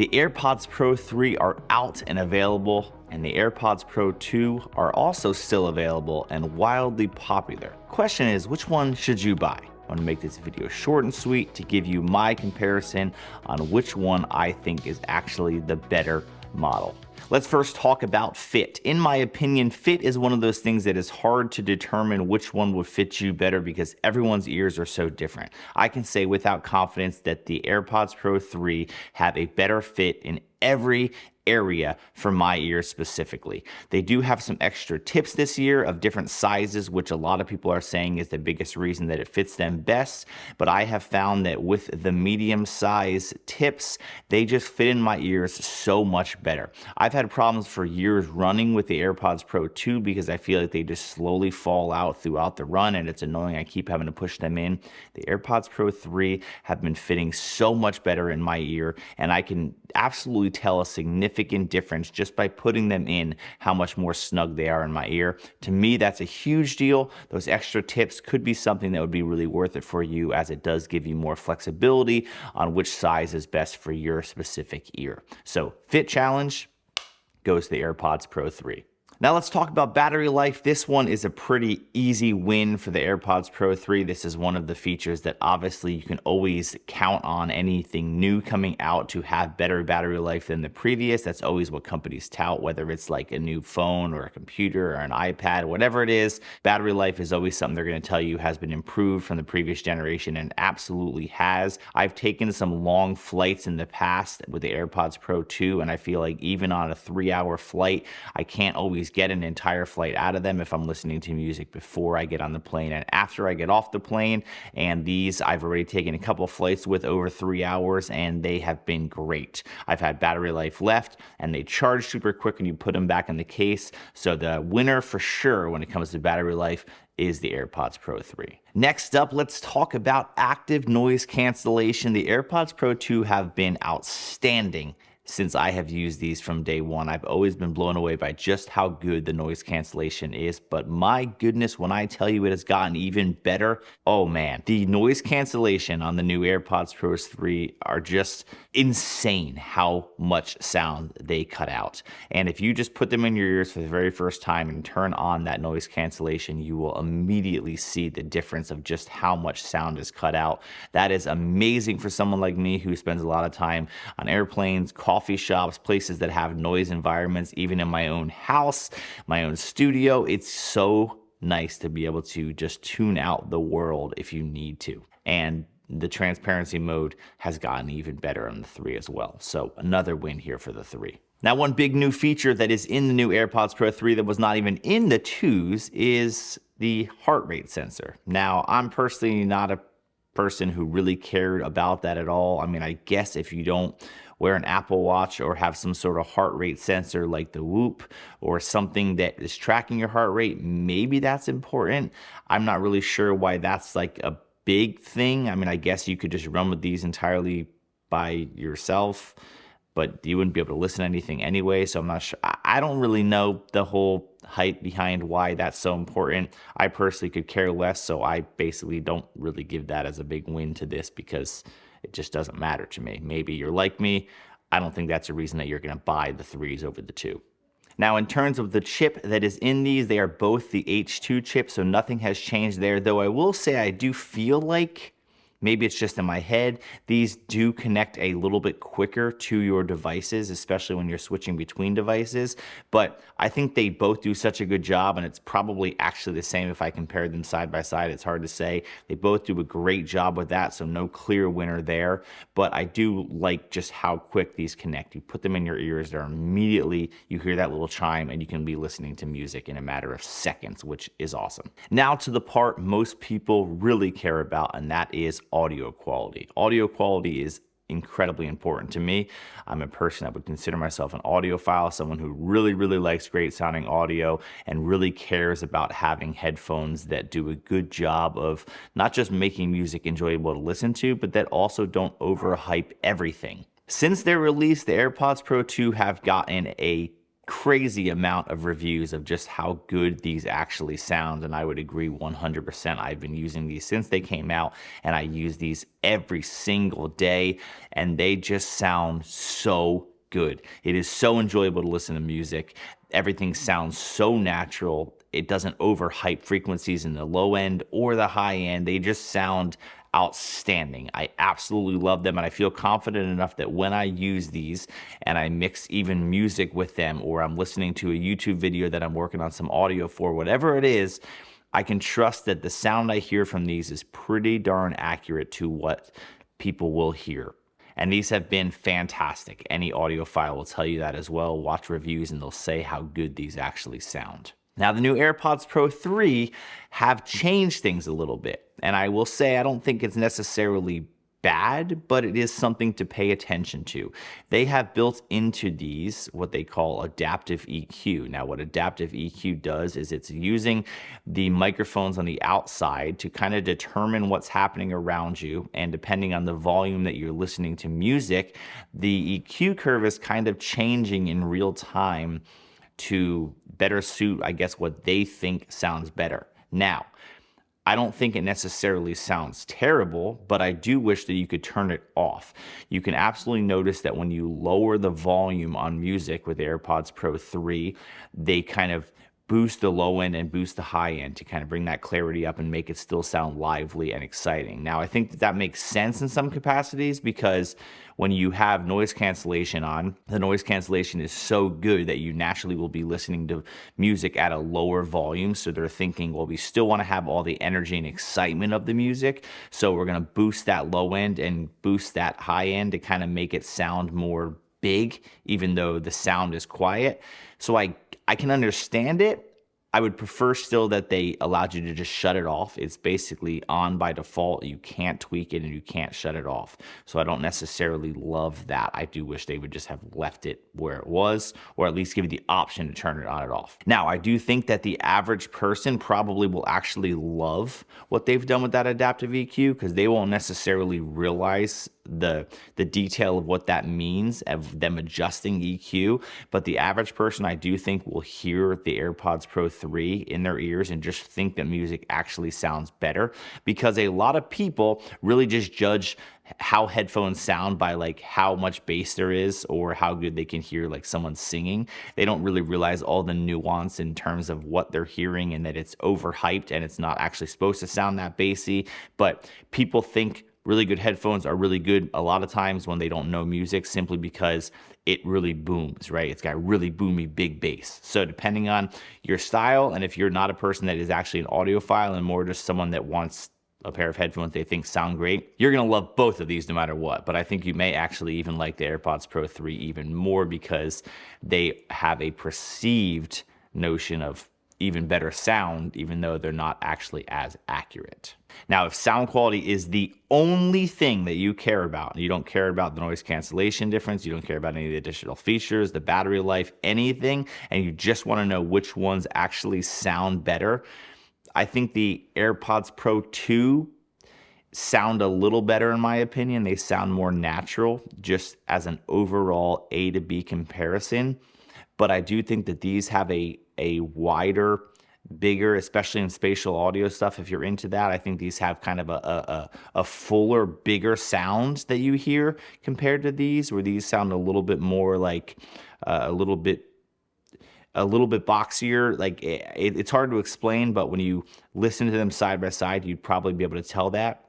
The AirPods Pro 3 are out and available, and the AirPods Pro 2 are also still available and wildly popular. Question is, which one should you buy? I want to make this video short and sweet to give you my comparison on which one I think is actually the better model. Let's first talk about fit. In my opinion, fit is one of those things that is hard to determine which one would fit you better because everyone's ears are so different. I can say without confidence that the AirPods Pro 3 have a better fit in every area for my ears specifically. They do have some extra tips this year of different sizes, which a lot of people are saying is the biggest reason that it fits them best. But I have found that with the medium size tips, they just fit in my ears so much better. I've had problems for years running with the AirPods Pro 2 because I feel like they just slowly fall out throughout the run and it's annoying. I keep having to push them in. The AirPods Pro 3 have been fitting so much better in my ear, and I can absolutely tell a significant difference just by putting them in how much more snug they are in my ear. To me, that's a huge deal. Those extra tips could be something that would be really worth it for you, as it does give you more flexibility on which size is best for your specific ear. So fit challenge goes to the AirPods Pro 3. Now let's talk about battery life. This one is a pretty easy win for the AirPods Pro 3. This is one of the features that obviously you can always count on anything new coming out to have better battery life than the previous. That's always what companies tout, whether it's like a new phone or a computer or an iPad, whatever it is. Battery life is always something they're going to tell you has been improved from the previous generation, and absolutely has. I've taken some long flights in the past with the AirPods Pro 2, and I feel like even on a 3-hour flight, I can't always get an entire flight out of them if I'm listening to music before I get on the plane and after I get off the plane. And these I've already taken a couple flights with over 3 hours, and they have been great. I've had battery life left, and they charge super quick when you put them back in the case. So the winner for sure when it comes to battery life is the AirPods Pro 3. Next up, let's talk about active noise cancellation. The AirPods Pro 2 have been outstanding since I have used these from day one. I've always been blown away by just how good the noise cancellation is, but my goodness, when I tell you it has gotten even better, oh man, the noise cancellation on the new AirPods Pro 3 are just insane how much sound they cut out. And if you just put them in your ears for the very first time and turn on that noise cancellation, you will immediately see the difference of just how much sound is cut out. That is amazing for someone like me who spends a lot of time on airplanes, coffee shops, places that have noise environments, even in my own house, my own studio. It's so nice to be able to just tune out the world if you need to. And the transparency mode has gotten even better on the 3 as well. So another win here for the 3. Now, one big new feature that is in the new AirPods Pro 3 that was not even in the 2s is the heart rate sensor. Now, I'm personally not a person who really cared about that at all. I mean, I guess if you don't wear an Apple Watch or have some sort of heart rate sensor like the Whoop or something that is tracking your heart rate, maybe that's important. I'm not really sure why that's like a big thing. I mean, I guess you could just run with these entirely by yourself, but you wouldn't be able to listen to anything anyway. So I'm not sure. I don't really know the whole hype behind why that's so important. I personally could care less, so I basically don't really give that as a big win to this because it just doesn't matter to me. Maybe you're like me. I don't think that's a reason that you're going to buy the 3s over the 2. Now, in terms of the chip that is in these, they are both the H2 chip, so nothing has changed there. Though I will say I do feel like, maybe it's just in my head, these do connect a little bit quicker to your devices, especially when you're switching between devices. But I think they both do such a good job, and it's probably actually the same if I compare them side by side. It's hard to say. They both do a great job with that, so no clear winner there. But I do like just how quick these connect. You put them in your ears, they're immediately, you hear that little chime, and you can be listening to music in a matter of seconds, which is awesome. Now to the part most people really care about, and that is audio quality. Audio quality is incredibly important to me. I'm a person that would consider myself an audiophile, someone who really, really likes great sounding audio and really cares about having headphones that do a good job of not just making music enjoyable to listen to, but that also don't overhype everything. Since their release, the AirPods Pro 2 have gotten a crazy amount of reviews of just how good these actually sound, and I would agree 100%. I've been using these since they came out, and I use these every single day, and they just sound so good. It is so enjoyable to listen to music. Everything sounds so natural. It doesn't overhype frequencies in the low end or the high end. They just sound outstanding. I absolutely love them, and I feel confident enough that when I use these and I mix even music with them, or I'm listening to a YouTube video that I'm working on some audio for, whatever it is, I can trust that the sound I hear from these is pretty darn accurate to what people will hear. And these have been fantastic. Any audiophile will tell you that as well. Watch reviews and they'll say how good these actually sound. Now, the new AirPods Pro 3 have changed things a little bit. And I will say I don't think it's necessarily bad, but it is something to pay attention to. They have built into these what they call adaptive EQ. Now, what adaptive EQ does is it's using the microphones on the outside to kind of determine what's happening around you. And depending on the volume that you're listening to music, the EQ curve is kind of changing in real time to better suit, I guess, what they think sounds better. Now, I don't think it necessarily sounds terrible, but I do wish that you could turn it off. You can absolutely notice that when you lower the volume on music with AirPods Pro 3, they kind of boost the low end and boost the high end to kind of bring that clarity up and make it still sound lively and exciting. Now, I think that makes sense in some capacities because when you have noise cancellation on, the noise cancellation is so good that you naturally will be listening to music at a lower volume. So they're thinking, well, we still want to have all the energy and excitement of the music. So we're going to boost that low end and boost that high end to kind of make it sound more big, even though the sound is quiet. So I can understand it. I would prefer still that they allowed you to just shut it off. It's basically on by default. You can't tweak it and you can't shut it off. So I don't necessarily love that. I do wish they would just have left it where it was, or at least give you the option to turn it on and off. Now, I do think that the average person probably will actually love what they've done with that adaptive EQ because they won't necessarily realize the detail of what that means of them adjusting EQ. But the average person, I do think, will hear the AirPods Pro 3 in their ears and just think that music actually sounds better, because a lot of people really just judge how headphones sound by like how much bass there is or how good they can hear like someone singing. They don't really realize all the nuance in terms of what they're hearing and that it's overhyped and it's not actually supposed to sound that bassy. But people think really good headphones are really good a lot of times when they don't know music, simply because it really booms, right? It's got really boomy big bass. So depending on your style, and if you're not a person that is actually an audiophile and more just someone that wants a pair of headphones they think sound great, you're going to love both of these no matter what. But I think you may actually even like the AirPods Pro 3 even more because they have a perceived notion of even better sound, even though they're not actually as accurate. Now, if sound quality is the only thing that you care about, and you don't care about the noise cancellation difference, you don't care about any of the additional features, the battery life, anything, and you just want to know which ones actually sound better, I think the AirPods Pro 2 sound a little better in my opinion. They sound more natural just as an overall A to B comparison. But I do think that these have a wider, bigger, especially in spatial audio stuff. If you're into that, I think these have kind of a fuller, bigger sound that you hear compared to these, where these sound a little bit more like a little bit boxier. Like it's hard to explain, but when you listen to them side by side, you'd probably be able to tell that.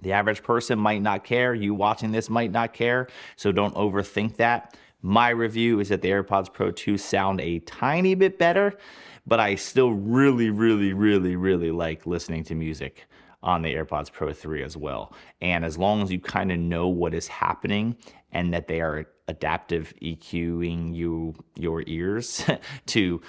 The average person might not care. You watching this might not care, so don't overthink that. My review is that the AirPods Pro 2 sound a tiny bit better, but I still really like listening to music on the AirPods Pro 3 as well. And as long as you kind of know what is happening and that they are adaptive EQing your ears to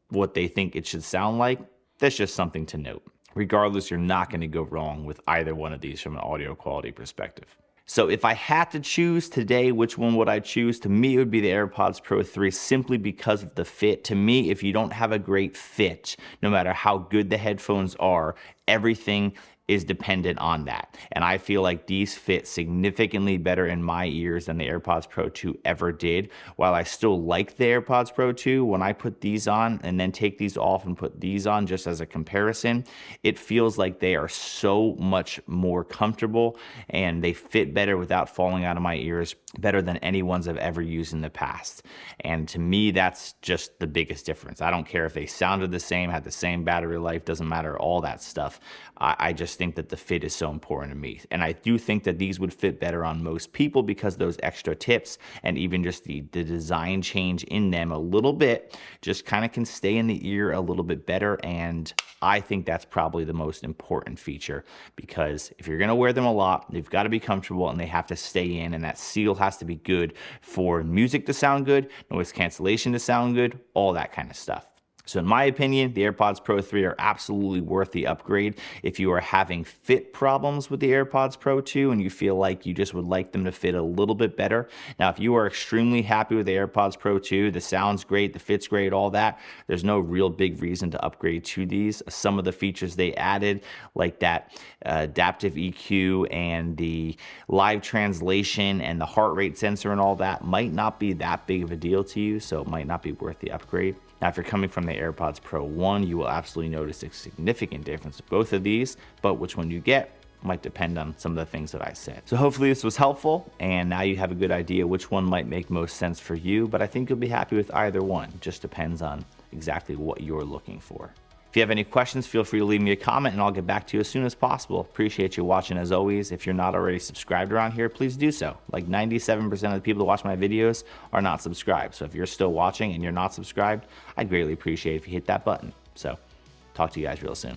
what they think it should sound like, that's just something to note. Regardless, you're not going to go wrong with either one of these from an audio quality perspective. So if I had to choose today, which one would I choose? To me, it would be the AirPods Pro 3 simply because of the fit. To me, if you don't have a great fit, no matter how good the headphones are, everything is dependent on that. And I feel like these fit significantly better in my ears than the AirPods Pro 2 ever did. While I still like the AirPods Pro 2, when I put these on and then take these off and put these on just as a comparison, it feels like they are so much more comfortable and they fit better without falling out of my ears, better than any ones I've ever used in the past. And to me, that's just the biggest difference. I don't care if they sounded the same, had the same battery life, doesn't matter, all that stuff. I just think that the fit is so important to me. And I do think that these would fit better on most people because those extra tips and even just the design change in them a little bit just kind of can stay in the ear a little bit better. And I think that's probably the most important feature, because if you're going to wear them a lot, they've got to be comfortable and they have to stay in, and that seal has to be good for music to sound good, noise cancellation to sound good, all that kind of stuff. So in my opinion, the AirPods Pro 3 are absolutely worth the upgrade. If you are having fit problems with the AirPods Pro 2 and you feel like you just would like them to fit a little bit better. Now, if you are extremely happy with the AirPods Pro 2, the sound's great, the fit's great, all that, there's no real big reason to upgrade to these. Some of the features they added, like that adaptive EQ and the live translation and the heart rate sensor and all that, might not be that big of a deal to you, so it might not be worth the upgrade. Now, if you're coming from the AirPods Pro 1, you will absolutely notice a significant difference with both of these, but which one you get might depend on some of the things that I said. So hopefully this was helpful, and now you have a good idea which one might make most sense for you, but I think you'll be happy with either one. It just depends on exactly what you're looking for. If you have any questions, feel free to leave me a comment and I'll get back to you as soon as possible. Appreciate you watching as always. If you're not already subscribed around here, please do so. Like 97% of the people that watch my videos are not subscribed. So if you're still watching and you're not subscribed, I'd greatly appreciate if you hit that button. So talk to you guys real soon.